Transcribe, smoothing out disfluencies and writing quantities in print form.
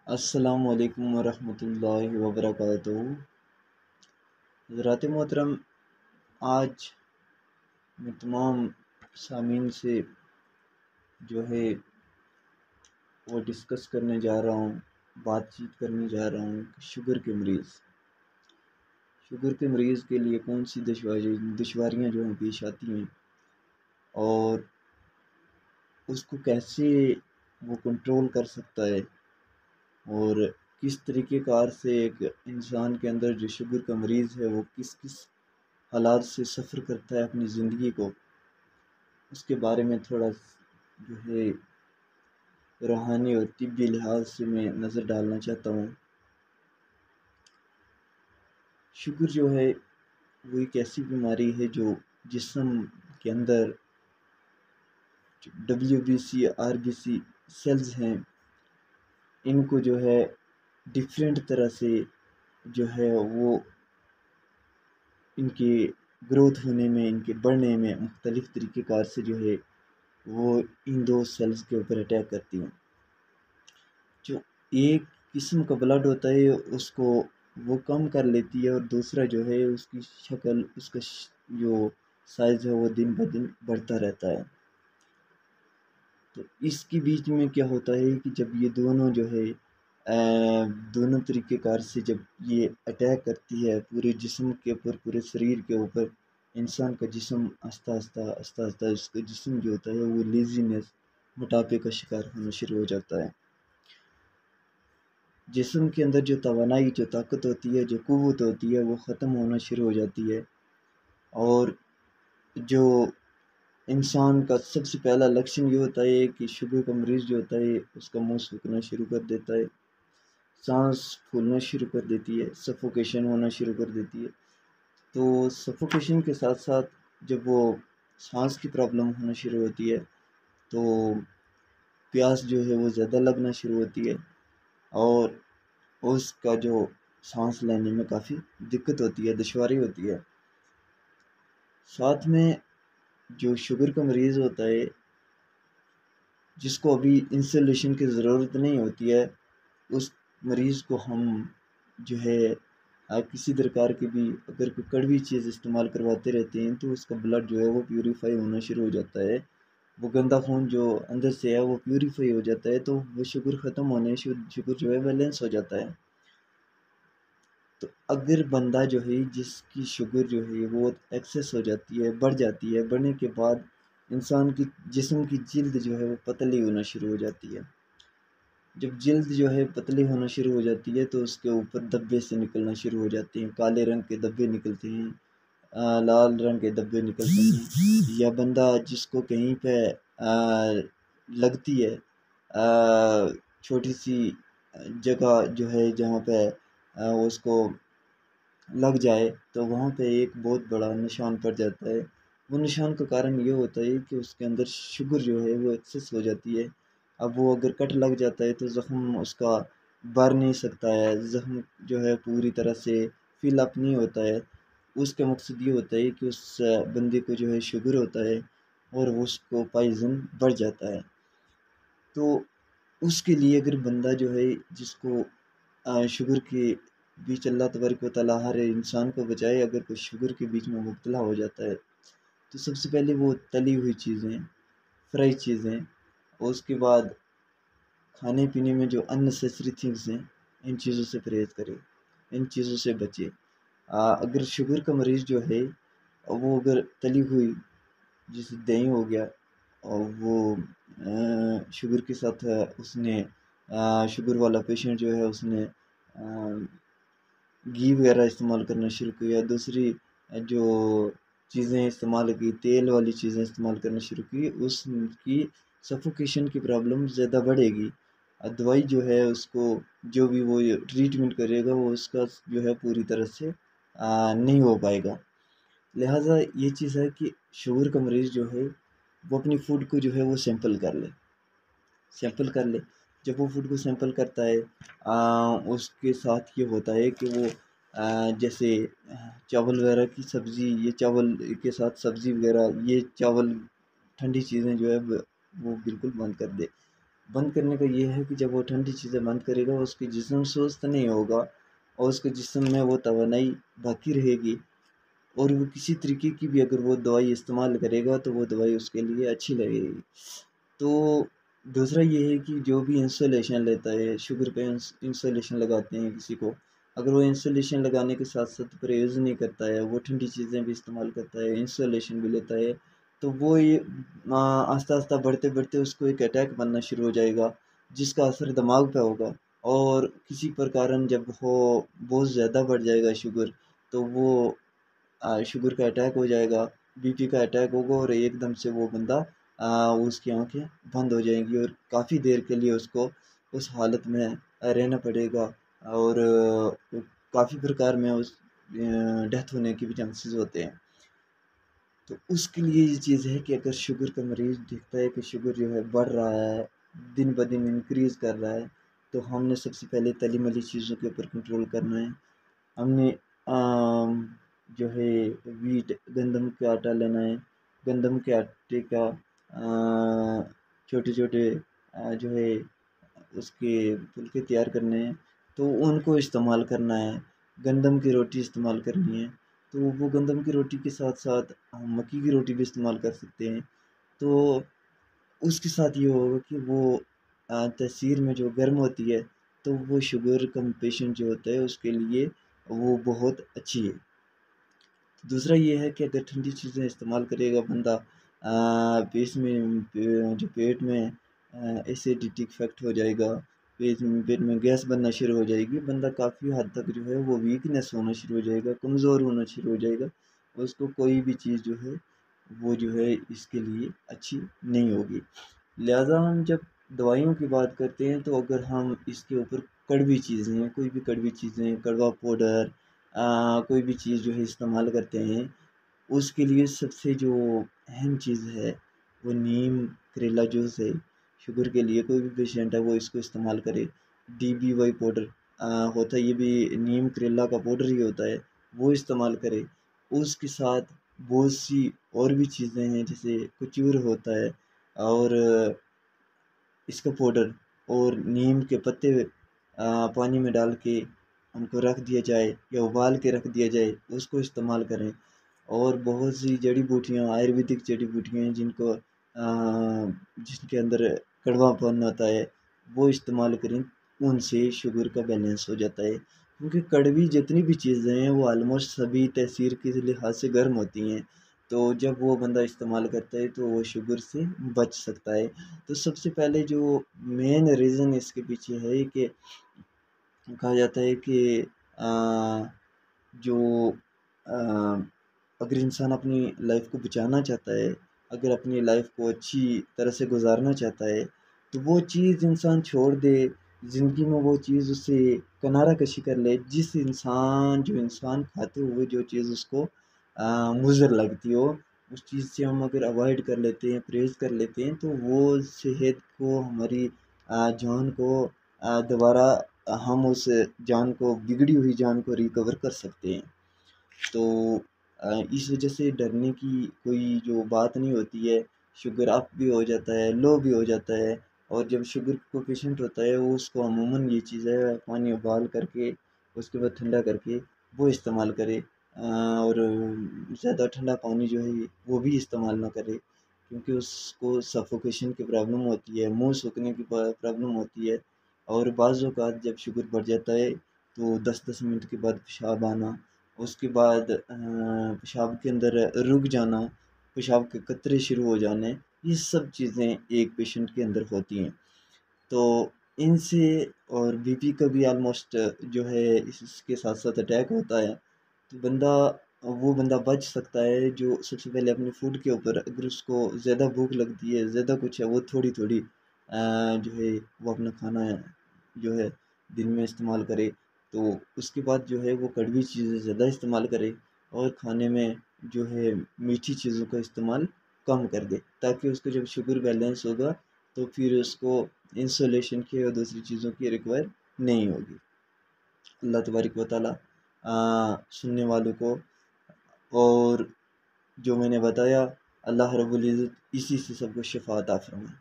السلام علیکم ورحمۃ اللہ وبرکاتہ۔ حضرات محترم، آج میں تمام سامعین سے جو ہے وہ ڈسکس کرنے جا رہا ہوں، بات چیت کرنے جا رہا ہوں کہ شوگر کے مریض کے لیے کون سی دشواریاں جو ہیں پیش آتی ہیں، اور اس کو کیسے وہ کنٹرول کر سکتا ہے، اور کس طریقہ کار سے ایک انسان کے اندر جو شوگر کا مریض ہے وہ کس کس حالات سے سفر کرتا ہے اپنی زندگی کو، اس کے بارے میں تھوڑا جو ہے روحانی اور طبی لحاظ سے میں نظر ڈالنا چاہتا ہوں۔ شوگر جو ہے وہ ایک ایسی بیماری ہے جو جسم کے اندر WBC RBC سیلز ہیں، ان کو جو ہے ڈفرینٹ طرح سے جو ہے وہ ان کی گروتھ ہونے میں، ان کے بڑھنے میں مختلف طریقہ کار سے جو ہے وہ ان دو سیلز کے اوپر اٹیک کرتی ہیں۔ جو ایک قسم کا بلڈ ہوتا ہے اس کو وہ کم کر لیتی ہے، اور دوسرا جو ہے اس کی شکل، اس کا جو سائز ہے وہ دن بہ دن بڑھتا رہتا ہے۔ تو اس کے بیچ میں کیا ہوتا ہے کہ جب یہ دونوں جو ہے دونوں طریقہ کار سے جب یہ اٹیک کرتی ہے پورے جسم کے اوپر، پورے شریر کے اوپر، انسان کا جسم آہستہ آہستہ اس کا جسم جو ہوتا ہے وہ لیزینس، موٹاپے کا شکار ہونا شروع ہو جاتا ہے۔ جسم کے اندر جو توانائی، جو طاقت ہوتی ہے، جو قوت ہوتی ہے وہ ختم ہونا شروع ہو جاتی ہے، اور جو انسان کا سب سے پہلا لکشن یہ ہوتا ہے کہ شوگر کا مریض جو ہوتا ہے اس کا منہ سوکھنا شروع کر دیتا ہے، سانس پھولنا شروع کر دیتی ہے، سفوکیشن ہونا شروع کر دیتی ہے۔ تو سفوکیشن کے ساتھ ساتھ جب وہ سانس کی پرابلم ہونا شروع ہوتی ہے تو پیاس جو ہے وہ زیادہ لگنا شروع ہوتی ہے، اور اس کا جو سانس لینے میں کافی دقت ہوتی ہے، دشواری ہوتی ہے۔ ساتھ میں جو شوگر کا مریض ہوتا ہے جس کو ابھی انسولیشن کی ضرورت نہیں ہوتی ہے، اس مریض کو ہم جو ہے کسی درکار کی بھی اگر کوئی کڑوی چیز استعمال کرواتے رہتے ہیں تو اس کا بلڈ جو ہے وہ پیوریفائی ہونا شروع ہو جاتا ہے، وہ گندا خون جو اندر سے ہے وہ پیوریفائی ہو جاتا ہے، تو وہ شوگر ختم ہونے، شوگر جو ہے بیلنس ہو جاتا ہے۔ تو اگر بندہ جو ہے جس کی شوگر جو ہے وہ ایکسیس ہو جاتی ہے، بڑھ جاتی ہے، بڑھنے کے بعد انسان کی جسم کی جلد جو ہے وہ پتلی ہونا شروع ہو جاتی ہے۔ جب جلد جو ہے پتلی ہونا شروع ہو جاتی ہے تو اس کے اوپر دبے سے نکلنا شروع ہو جاتے ہیں، کالے رنگ کے دبے نکلتے ہیں، لال رنگ کے دبے نکلتے ہیں، یا بندہ جس کو کہیں پہ لگتی ہے چھوٹی سی جگہ جو ہے جہاں پہ اس کو لگ جائے تو وہاں پہ ایک بہت بڑا نشان پڑ جاتا ہے۔ وہ نشان کا کارن یہ ہوتا ہے کہ اس کے اندر شوگر جو ہے وہ ایکسیس ہو جاتی ہے۔ اب وہ اگر کٹ لگ جاتا ہے تو زخم اس کا بھر نہیں سکتا ہے، زخم جو ہے پوری طرح سے فل اپ نہیں ہوتا ہے۔ اس کا مقصد یہ ہوتا ہے کہ اس بندے کو جو ہے شوگر ہوتا ہے اور اس کو پائزن بڑھ جاتا ہے۔ تو اس کے لیے اگر بندہ جو ہے جس کو شوگر کے بیچ اللہ تبارک و تعالیٰ ہر انسان کو بچائے، اگر کوئی شوگر کے بیچ میں مبتلا ہو جاتا ہے تو سب سے پہلے وہ تلی ہوئی چیزیں، فرائی چیزیں، اور اس کے بعد کھانے پینے میں جو اننیسیسری تھنگس ہیں ان چیزوں سے پرہیز کرے، ان چیزوں سے بچے۔ اگر شوگر کا مریض جو ہے وہ اگر تلی ہوئی جیسے دہی ہو گیا، اور وہ شوگر کے ساتھ اس نے شوگر والا پیشنٹ جو ہے اس نے گھی وغیرہ استعمال کرنا شروع کیا، دوسری جو چیزیں استعمال کی، تیل والی چیزیں استعمال کرنا شروع کی، اس کی سفوکیشن کی پرابلم زیادہ بڑھے گی۔ دوائی جو ہے اس کو جو بھی وہ ٹریٹمنٹ کرے گا وہ اس کا جو ہے پوری طرح سے نہیں ہو پائے گا۔ لہٰذا یہ چیز ہے کہ شوگر کا مریض جو ہے وہ اپنی فوڈ کو جو ہے وہ سیمپل کر لے۔ جب وہ فوڈ کو سیمپل کرتا ہے اس کے ساتھ یہ ہوتا ہے کہ وہ جیسے چاول وغیرہ کی سبزی، یہ چاول کے ساتھ سبزی وغیرہ، یہ چاول ٹھنڈی چیزیں جو ہے وہ بالکل بند کر دے۔ بند کرنے کا یہ ہے کہ جب وہ ٹھنڈی چیزیں بند کرے گا اس کی جسم سست نہیں ہوگا اور اس کے جسم میں وہ توانائی باقی رہے گی، اور وہ کسی طریقے کی بھی اگر وہ دوائی استعمال کرے گا تو وہ دوائی اس کے لیے اچھی لگے گی۔ تو دوسرا یہ ہے کہ جو بھی انسولیشن لیتا ہے، شوگر پہ انسولیشن لگاتے ہیں کسی کو، اگر وہ انسولیشن لگانے کے ساتھ ساتھ پرہیز نہیں کرتا ہے، وہ ٹھنڈی چیزیں بھی استعمال کرتا ہے، انسولیشن بھی لیتا ہے، تو وہ یہ آہستہ آہستہ بڑھتے بڑھتے اس کو ایک اٹیک بننا شروع ہو جائے گا، جس کا اثر دماغ پہ ہوگا، اور کسی پرکارن جب وہ بہت زیادہ بڑھ جائے گا شوگر، تو وہ شوگر کا اٹیک ہو جائے گا، بی پی کا اٹیک ہوگا، اور ایک دم سے وہ بندہ اس کی آنکھیں بند ہو جائیں گی، اور کافی دیر کے لیے اس کو اس حالت میں رہنا پڑے گا، اور کافی پرکار میں اس ڈیتھ ہونے کی بھی چانسز ہوتے ہیں۔ تو اس کے لیے یہ چیز ہے کہ اگر شوگر کا مریض دیکھتا ہے کہ شوگر جو ہے بڑھ رہا ہے، دن بہ دن انکریز کر رہا ہے، تو ہم نے سب سے پہلے تلی ملی چیزوں کے اوپر کنٹرول کرنا ہے۔ ہم نے جو ہے ویٹ گندم کا آٹا لینا ہے، گندم کے آٹے کا چھوٹے چھوٹے جو ہے اس کے پھلکے تیار کرنے ہیں، تو ان کو استعمال کرنا ہے۔ گندم کی روٹی استعمال کرنی ہے، تو وہ گندم کی روٹی کے ساتھ ساتھ ہم مکی کی روٹی بھی استعمال کر سکتے ہیں۔ تو اس کے ساتھ یہ ہوگا کہ وہ تاثیر میں جو گرم ہوتی ہے، تو وہ شوگر کا پیشنٹ جو ہوتا ہے اس کے لیے وہ بہت اچھی ہے۔ دوسرا یہ ہے کہ اگر ٹھنڈی چیزیں استعمال کرے گا بندہ، پیٹ میں جو پیٹ میں ایسیڈیٹی افیکٹ ہو جائے گا، پیٹ میں گیس بننا شروع ہو جائے گی، بندہ کافی حد تک جو ہے وہ ویکنیس ہونا شروع ہو جائے گا، کمزور ہونا شروع ہو جائے گا، اس کو کوئی بھی چیز جو ہے وہ جو ہے اس کے لیے اچھی نہیں ہوگی۔ لہٰذا ہم جب دوائیوں کی بات کرتے ہیں تو اگر ہم اس کے اوپر کڑوی چیزیں، کوئی بھی کڑوی چیزیں، کڑوا پاؤڈر، کوئی بھی چیز جو ہے استعمال کرتے ہیں، اس کے لیے سب سے جو اہم چیز ہے وہ نیم کریلا جوس ہے۔ شوگر کے لیے کوئی بھی پیشنٹ ہے وہ اس کو استعمال کرے۔ DBY پاؤڈر ہوتا ہے، یہ بھی نیم کریلا کا پاؤڈر ہی ہوتا ہے، وہ استعمال کرے۔ اس کے ساتھ بہت سی اور بھی چیزیں ہیں، جیسے کچور ہوتا ہے، اور اس کا پاؤڈر اور نیم کے پتے پانی میں ڈال کے ان کو رکھ دیا جائے یا ابال کے رکھ دیا جائے، اس کو استعمال کریں۔ اور بہت سی جڑی بوٹیاں، آیورویدک جڑی بوٹیاں ہیں جن کے اندر کڑوا پن ہوتا ہے، وہ استعمال کریں، ان سے شوگر کا بیلنس ہو جاتا ہے، کیونکہ کڑوی جتنی بھی چیزیں ہیں وہ آلموسٹ سبھی تاثیر کے لحاظ سے گرم ہوتی ہیں، تو جب وہ بندہ استعمال کرتا ہے تو وہ شوگر سے بچ سکتا ہے۔ تو سب سے پہلے جو مین ریزن اس کے پیچھے ہے کہ کہا جاتا ہے کہ جو اگر انسان اپنی لائف کو بچانا چاہتا ہے، اگر اپنی لائف کو اچھی طرح سے گزارنا چاہتا ہے، تو وہ چیز انسان چھوڑ دے، زندگی میں وہ چیز اسے کنارہ کشی کر لے، جو انسان کھاتے ہوئے جو چیز اس کو مضر لگتی ہو، اس چیز سے ہم اگر اوائڈ کر لیتے ہیں، پرہیز کر لیتے ہیں، تو وہ صحت کو، ہماری جان کو دوبارہ ہم اس جان کو، بگڑی ہوئی جان کو ریکور کر سکتے ہیں۔ تو اس وجہ سے ڈرنے کی کوئی جو بات نہیں ہوتی ہے۔ شوگر اپ بھی ہو جاتا ہے، لو بھی ہو جاتا ہے، اور جب شوگر کو پیشنٹ ہوتا ہے وہ اس کو عموماً یہ چیز ہے پانی ابال کر کے اس کے بعد ٹھنڈا کر کے وہ استعمال کرے، اور زیادہ ٹھنڈا پانی جو ہے وہ بھی استعمال نہ کرے، کیونکہ اس کو سفوکیشن کی پرابلم ہوتی ہے، منہ سوکھنے کی پرابلم ہوتی ہے، اور بعض اوقات جب شوگر بڑھ جاتا ہے تو 10-10 منٹ کے بعد پیشاب آنا، اس کے بعد پیشاب کے اندر رک جانا، پیشاب کے قطرے شروع ہو جانے، یہ سب چیزیں ایک پیشنٹ کے اندر ہوتی ہیں۔ تو ان سے، اور بی پی کا بھی آلموسٹ جو ہے اس کے ساتھ ساتھ اٹیک ہوتا ہے، تو وہ بندہ بچ سکتا ہے جو سب سے پہلے اپنے فوڈ کے اوپر، اگر اس کو زیادہ بھوک لگتی ہے، زیادہ کچھ ہے، وہ تھوڑی تھوڑی جو ہے وہ اپنا کھانا جو ہے دن میں استعمال کرے، تو اس کے بعد جو ہے وہ کڑوی چیزیں زیادہ استعمال کرے، اور کھانے میں جو ہے میٹھی چیزوں کا استعمال کم کر دے، تاکہ اس کو جب شوگر بیلنس ہوگا تو پھر اس کو انسولیشن کی اور دوسری چیزوں کی ریکوائر نہیں ہوگی۔ اللہ تبارک و تعالیٰ سننے والوں کو، اور جو میں نے بتایا، اللہ رب العزت اسی سے سب کو شفا عطا فرمائے۔